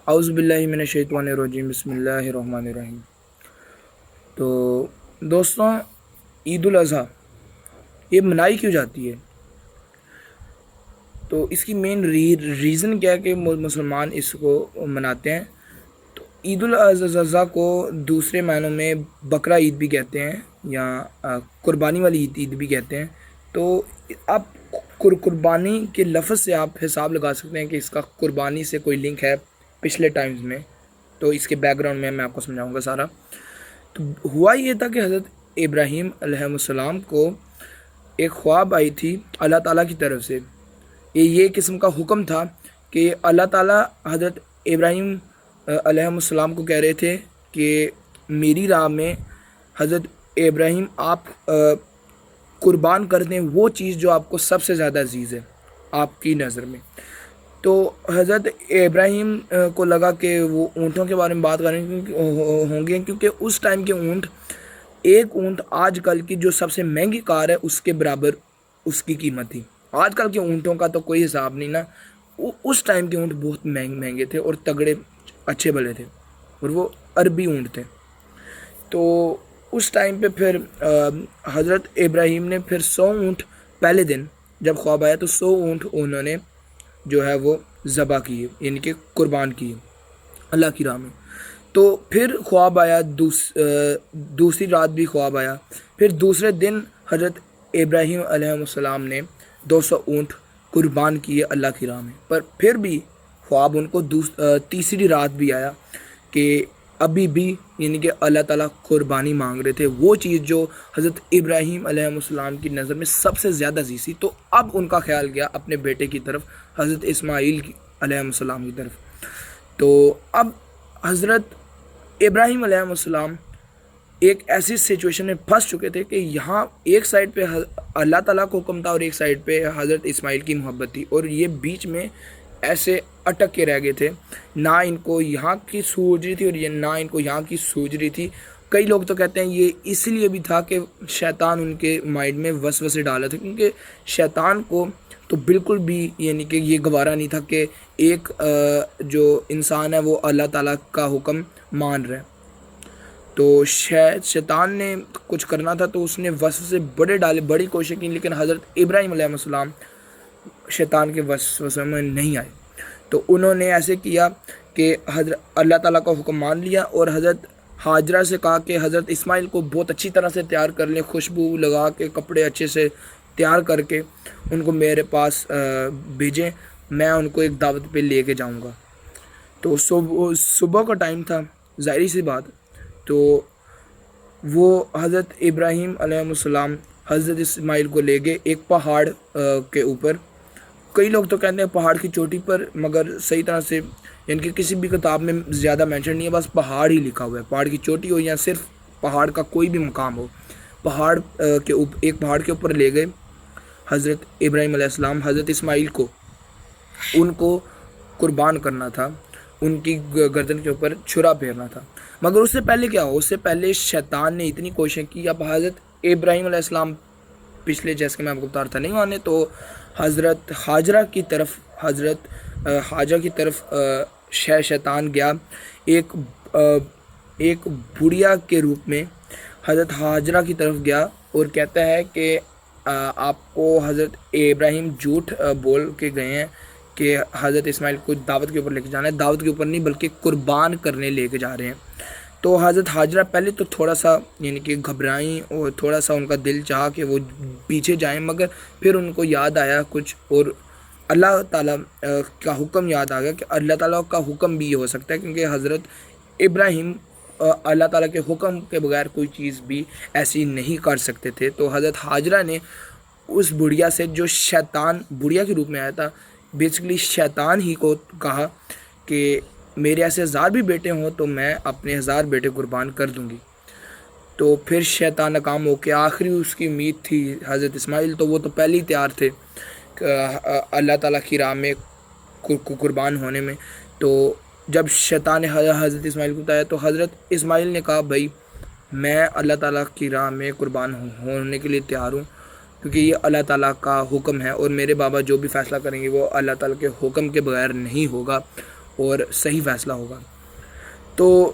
اعوذ باللہ من الشیطان الرجیم، بسم اللہ الرحمن الرحیم۔ تو دوستوں، عید الاضحیٰ یہ منائی کیوں جاتی ہے؟ تو اس کی مین ریزن کیا ہے کہ مسلمان اس کو مناتے ہیں؟ تو عید الاضحیٰ کو دوسرے معنوں میں بقرہ عید بھی کہتے ہیں یا قربانی والی عید بھی کہتے ہیں۔ تو آپ قربانی کے لفظ سے آپ حساب لگا سکتے ہیں کہ اس کا قربانی سے کوئی لنک ہے پچھلے ٹائمز میں۔ تو اس کے بیک گراؤنڈ میں آپ کو سمجھاؤں گا سارا۔ تو ہوا یہ تھا کہ حضرت ابراہیم علیہ السلام کو ایک خواب آئی تھی اللہ تعالیٰ کی طرف سے۔ یہ قسم کا حکم تھا کہ اللہ تعالیٰ حضرت ابراہیم علیہ السلام کو کہہ رہے تھے کہ میری راہ میں حضرت ابراہیم آپ قربان کر دیں وہ چیز جو آپ کو سب سے زیادہ عزیز ہے آپ کی نظر میں۔ تو حضرت ابراہیم کو لگا کہ وہ اونٹوں کے بارے میں بات کریں ہوں گے، کیونکہ اس ٹائم کے اونٹ، ایک اونٹ آج کل کی جو سب سے مہنگی کار ہے اس کے برابر اس کی قیمت تھی۔ آج کل کے اونٹوں کا تو کوئی حساب نہیں نا، اس ٹائم کے اونٹ بہت مہنگے تھے اور تگڑے اچھے بھلے تھے، اور وہ عربی اونٹ تھے۔ تو اس ٹائم پہ پھر حضرت ابراہیم نے پھر 100 اونٹ پہلے دن جب خواب آیا تو 100 اونٹ انہوں نے جو ہے وہ ذبح کیے، یعنی کہ قربان کیے اللہ کی راہ میں۔ تو پھر خواب آیا، دوسری رات بھی خواب آیا، پھر دوسرے دن حضرت ابراہیم علیہ السلام نے 200 اونٹ قربان کیے اللہ کی راہ میں۔ پر پھر بھی خواب ان کو تیسری رات بھی آیا کہ ابھی بھی یعنی کہ اللہ تعالیٰ قربانی مانگ رہے تھے، وہ چیز جو حضرت ابراہیم علیہ السلام کی نظر میں سب سے زیادہ عزیز تھی۔ تو اب ان کا خیال گیا اپنے بیٹے کی طرف، حضرت اسماعیل علیہ السلام کی طرف۔ تو اب حضرت ابراہیم علیہ السلام ایک ایسی سچویشن میں پھنس چکے تھے کہ یہاں ایک سائڈ پہ اللہ تعالیٰ کو حکم تھا اور ایک سائڈ پہ حضرت اسماعیل کی محبت تھی، اور یہ بیچ میں ایسے اٹک کے رہ گئے تھے۔ نہ ان کو یہاں کی سوج رہی تھی اور نہ ان کو یہاں کی سوج رہی تھی۔ کئی لوگ تو کہتے ہیں یہ اس لیے بھی تھا کہ شیطان ان کے مائنڈ میں وسوسے ڈالا تھا، کیونکہ شیطان کو تو بالکل بھی یعنی کہ یہ گوارا نہیں تھا کہ ایک جو انسان ہے وہ اللہ تعالیٰ کا حکم مان رہا ہے۔ تو شیطان نے کچھ کرنا تھا تو اس نے وسوسے بڑے ڈالے، بڑی کوشش کی، لیکن حضرت ابراہیم علیہ السلام شیطان کے وسوسے میں نہیں آئے۔ تو انہوں نے ایسے کیا کہ حضرت اللہ تعالیٰ کا حکم مان لیا، اور حضرت ہاجرہ سے کہا کہ حضرت اسماعیل کو بہت اچھی طرح سے تیار کر لیں، خوشبو لگا کے، کپڑے اچھے سے تیار کر کے ان کو میرے پاس بھیجیں، میں ان کو ایک دعوت پہ لے کے جاؤں گا۔ تو صبح کا ٹائم تھا، ظاہری سی بات۔ تو وہ حضرت ابراہیم علیہ السلام حضرت اسماعیل کو لے گئے ایک پہاڑ کے اوپر۔ کئی لوگ تو کہتے ہیں پہاڑ کی چوٹی پر، مگر صحیح طرح سے یعنی کہ کسی بھی کتاب میں زیادہ مینشن نہیں ہے، بس پہاڑ ہی لکھا ہوا ہے۔ پہاڑ کی چوٹی ہو یا صرف پہاڑ کا کوئی بھی مقام ہو، پہاڑ کے اوپر، ایک پہاڑ کے اوپر لے گئے حضرت ابراہیم علیہ السلام۔ حضرت اسماعیل کو ان کو قربان کرنا تھا، ان کی گردن کے اوپر چھرا پھیرنا تھا۔ مگر اس سے پہلے کیا ہو، اس سے پہلے شیطان نے اتنی کوششیں کی۔ اب حضرت ابراہیم علیہ السلام پچھلے جیسے کہ میں آپ کو بتا رہا تھا نہیں مانے، تو حضرت ہاجرہ کی طرف شیطان گیا ایک بڑھیا کے روپ میں حضرت ہاجرہ کی طرف گیا، اور کہتا ہے کہ آپ کو حضرت ابراہیم جھوٹ بول کے گئے ہیں کہ حضرت اسماعیل کو دعوت کے اوپر لے کے جانا ہے، دعوت کے اوپر نہیں بلکہ قربان کرنے لے کے جا رہے ہیں۔ تو حضرت ہاجرہ پہلے تو تھوڑا سا یعنی کہ گھبرائیں اور تھوڑا سا ان کا دل چاہا کہ وہ پیچھے جائیں، مگر پھر ان کو یاد آیا کچھ، اور اللہ تعالیٰ کا حکم یاد آ گیا کہ اللہ تعالیٰ کا حکم بھی یہ ہو سکتا ہے، کیونکہ حضرت ابراہیم اللہ تعالیٰ کے حکم کے بغیر کوئی چیز بھی ایسی نہیں کر سکتے تھے۔ تو حضرت ہاجرہ نے اس بڑھیا سے، جو شیطان بڑھیا کے روپ میں آیا تھا، بیسیکلی شیطان ہی کو کہا کہ میرے ایسے 1000 بھی بیٹے ہوں تو میں اپنے 1000 بیٹے قربان کر دوں گی۔ تو پھر شیطان ناکام ہو کے آخری اس کی امید تھی حضرت اسماعیل، تو وہ تو پہلے ہی تیار تھے اللہ تعالیٰ کی راہ میں قربان ہونے میں۔ تو جب شیطان نے حضرت اسماعیل کو بتایا تو حضرت اسماعیل نے کہا بھائی میں اللہ تعالیٰ کی راہ میں قربان ہونے کے لیے تیار ہوں، کیونکہ یہ اللہ تعالیٰ کا حکم ہے، اور میرے بابا جو بھی فیصلہ کریں گے وہ اللہ تعالیٰ کے حکم کے بغیر نہیں ہوگا۔ اور صحیح فیصلہ ہوگا۔ تو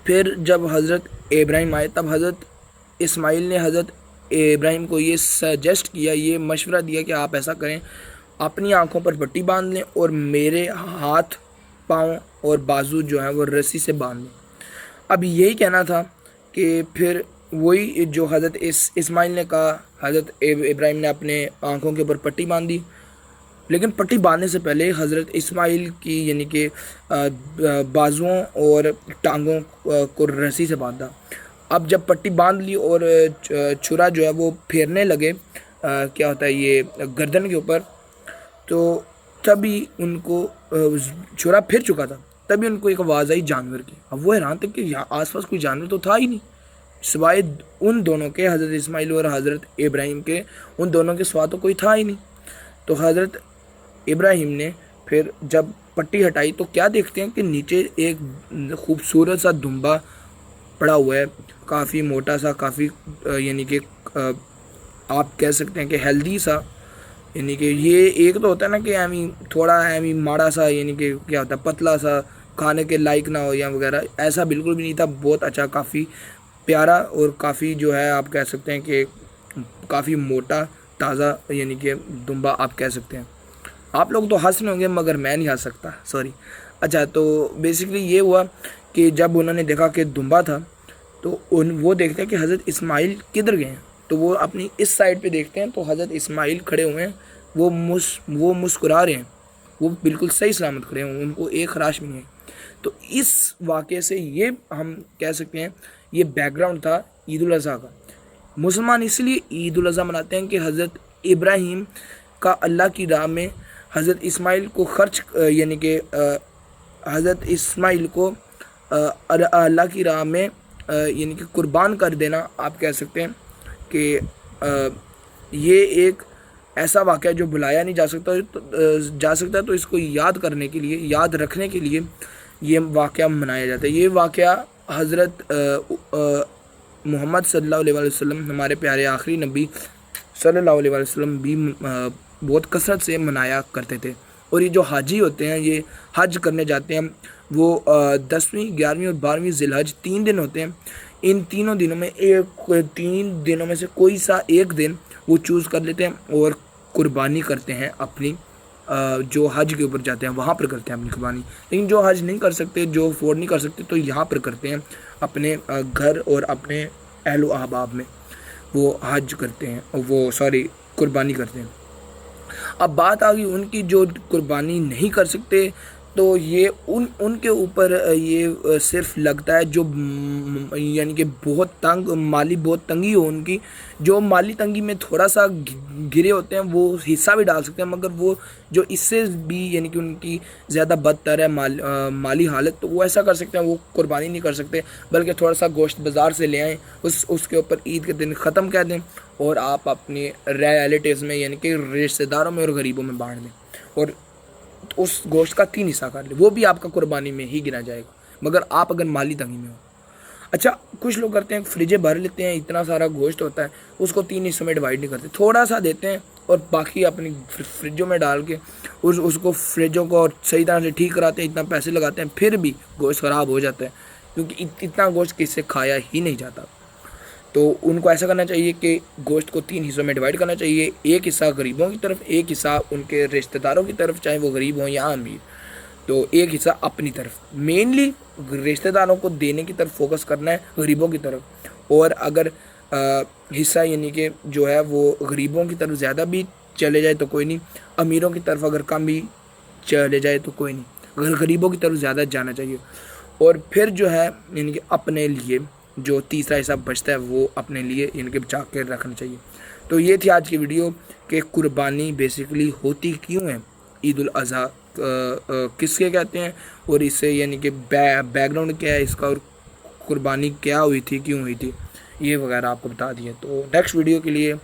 پھر جب حضرت ابراہیم آئے تب حضرت اسماعیل نے حضرت ابراہیم کو یہ سجیسٹ کیا، یہ مشورہ دیا کہ آپ ایسا کریں، اپنی آنکھوں پر پٹی باندھ لیں اور میرے ہاتھ پاؤں اور بازو جو ہیں وہ رسی سے باندھ لیں۔ اب یہی کہنا تھا کہ پھر وہی جو حضرت اسماعیل نے کہا، حضرت ابراہیم نے اپنے آنکھوں کے اوپر پٹی باندھی، لیکن پٹی باندھنے سے پہلے حضرت اسماعیل کی یعنی کہ بازوؤں اور ٹانگوں کو رسی سے باندھا۔ اب جب پٹی باندھ لی اور چھرا جو ہے وہ پھیرنے لگے کیا ہوتا ہے یہ گردن کے اوپر، تو تبھی ان کو چھرا پھر چکا تھا، تبھی ان کو ایک آواز آئی جانور کی۔ اب وہ حیران تھے کہ یہاں آس پاس کوئی جانور تو تھا ہی نہیں سوائے ان دونوں کے، حضرت اسماعیل اور حضرت ابراہیم کے، ان دونوں کے سوا تو کوئی تھا ہی نہیں۔ تو حضرت ابراہیم نے پھر جب پٹی ہٹائی تو کیا دیکھتے ہیں کہ نیچے ایک خوبصورت سا دمبا پڑا ہوا ہے، کافی موٹا سا، کافی یعنی کہ آپ کہہ سکتے ہیں کہ ہیلدی سا، یعنی کہ یہ ایک تو ہوتا ہے نا کہ تھوڑا ماڑا سا، یعنی کہ کیا ہوتا ہے پتلا سا، کھانے کے لائق نہ ہو یا وغیرہ، ایسا بالکل بھی نہیں تھا، بہت اچھا، کافی پیارا اور کافی جو ہے آپ کہہ سکتے ہیں کہ کافی موٹا تازہ یعنی کہ دمبا آپ کہہ سکتے ہیں۔ آپ لوگ تو ہنس رہے ہوں گے مگر میں نہیں ہنس سکتا، سوری۔ اچھا، تو بیسکلی یہ ہوا کہ جب انہوں نے دیکھا کہ دمبا تھا تو وہ دیکھتے ہیں کہ حضرت اسماعیل کدھر گئے ہیں، تو وہ اپنی اس سائڈ پہ دیکھتے ہیں تو حضرت اسماعیل کھڑے ہوئے ہیں، وہ مسکرا رہے ہیں، وہ بالکل صحیح سلامت کھڑے ہیں، ان کو ایک خراش بھی نہیں ہے۔ تو اس واقعے سے یہ ہم کہہ سکتے ہیں یہ بیک گراؤنڈ تھا عید الاضحیٰ کا۔ مسلمان اس لیے عید الاضحیٰ مناتے ہیں کہ حضرت ابراہیم کا اللہ کی راہ میں حضرت اسماعیل کو یعنی کہ حضرت اسماعیل کو اللہ کی راہ میں یعنی کہ قربان کر دینا، آپ کہہ سکتے ہیں کہ یہ ایک ایسا واقعہ جو بھلایا نہیں جا سکتا، تو اس کو یاد کرنے کے لیے، یاد رکھنے کے لیے یہ واقعہ منایا جاتا ہے۔ یہ واقعہ حضرت محمد صلی اللہ علیہ وسلم، ہمارے پیارے آخری نبی صلی اللہ علیہ وسلم بھی بہت کثرت سے منایا کرتے تھے۔ اور یہ جو حاجی ہوتے ہیں، یہ حج کرنے جاتے ہیں، وہ 10ویں 11ویں اور 12ویں ذی الحج 3 دن ہوتے ہیں، ان تینوں دنوں میں 3 دنوں میں سے کوئی سا ایک دن وہ چوز کر لیتے ہیں اور قربانی کرتے ہیں اپنی، جو حج کے اوپر جاتے ہیں وہاں پر کرتے ہیں اپنی قربانی۔ لیکن جو حج نہیں کر سکتے، جو افورڈ نہیں کر سکتے، تو یہاں پر کرتے ہیں اپنے گھر اور اپنے اہل و احباب میں، وہ حج کرتے ہیں، وہ قربانی کرتے ہیں۔ اب بات آ گئی ان کی جو قربانی نہیں کر سکتے، تو یہ ان کے اوپر یہ صرف لگتا ہے جو یعنی کہ بہت مالی بہت تنگی ہو، ان کی جو مالی تنگی میں تھوڑا سا گرے ہوتے ہیں وہ حصہ بھی ڈال سکتے ہیں، مگر وہ جو اس سے بھی یعنی کہ ان کی زیادہ بدتر ہے مالی حالت، تو وہ ایسا کر سکتے ہیں، وہ قربانی نہیں کر سکتے، بلکہ تھوڑا سا گوشت بازار سے لے آئیں، اس کے اوپر عید کے دن ختم کر دیں اور آپ اپنی ریلیٹیوز میں یعنی کہ رشتہ داروں میں اور غریبوں میں بانٹ دیں، اور اس گوشت کا 3 حصہ کر لیں، وہ بھی آپ کا قربانی میں ہی گنا جائے گا، مگر آپ اگر مالی تنگی میں ہو۔ اچھا، کچھ لوگ کرتے ہیں فریجیں بھر لیتے ہیں، اتنا سارا گوشت ہوتا ہے، اس کو 3 حصوں میں ڈیوائیڈ نہیں کرتے، تھوڑا سا دیتے ہیں اور باقی اپنی فریجوں میں ڈال کے اس کو فریجوں کو صحیح طرح سے ٹھیک کراتے ہیں، اتنا پیسے لگاتے ہیں، پھر بھی گوشت خراب ہو جاتا ہے، کیونکہ اتنا گوشت کس سے کھایا ہی نہیں جاتا۔ تو ان کو ایسا کرنا چاہیے کہ گوشت کو 3 حصوں میں ڈیوائیڈ کرنا چاہیے، ایک حصہ غریبوں کی طرف، ایک حصہ ان کے رشتہ داروں کی طرف، چاہے وہ غریب ہوں یا امیر، تو ایک حصہ اپنی طرف، مینلی رشتہ داروں کو دینے کی طرف فوکس کرنا ہے، غریبوں کی طرف، اور اگر حصہ یعنی کہ جو ہے وہ غریبوں کی طرف زیادہ بھی چلے جائے تو کوئی نہیں، امیروں کی طرف اگر کم بھی چلے جائے تو کوئی نہیں، غریبوں کی طرف زیادہ جانا چاہیے، اور پھر جو ہے یعنی کہ اپنے لیے جو تیسرا حصہ بچتا ہے وہ اپنے لیے یعنی کہ بچا کے رکھنا چاہیے۔ تو یہ تھی آج کی ویڈیو کہ قربانی بیسیکلی ہوتی کیوں ہے، عید الاضحیٰ کس کے کہتے ہیں، اور اس سے یعنی کہ بیک گراؤنڈ کیا ہے اس کا، اور قربانی کیا ہوئی تھی، کیوں ہوئی تھی، یہ وغیرہ آپ کو بتا دیا۔ تو نیکسٹ ویڈیو کے لیے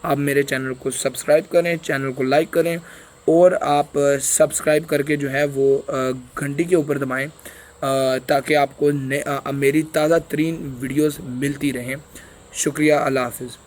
آپ میرے چینل کو سبسکرائب کریں، چینل کو لائک کریں، اور آپ سبسکرائب کر کے جو ہے وہ گھنٹی کے اوپر دبائیں تاکہ آپ کو میری تازہ ترین ویڈیوز ملتی رہیں۔ شکریہ، اللہ حافظ۔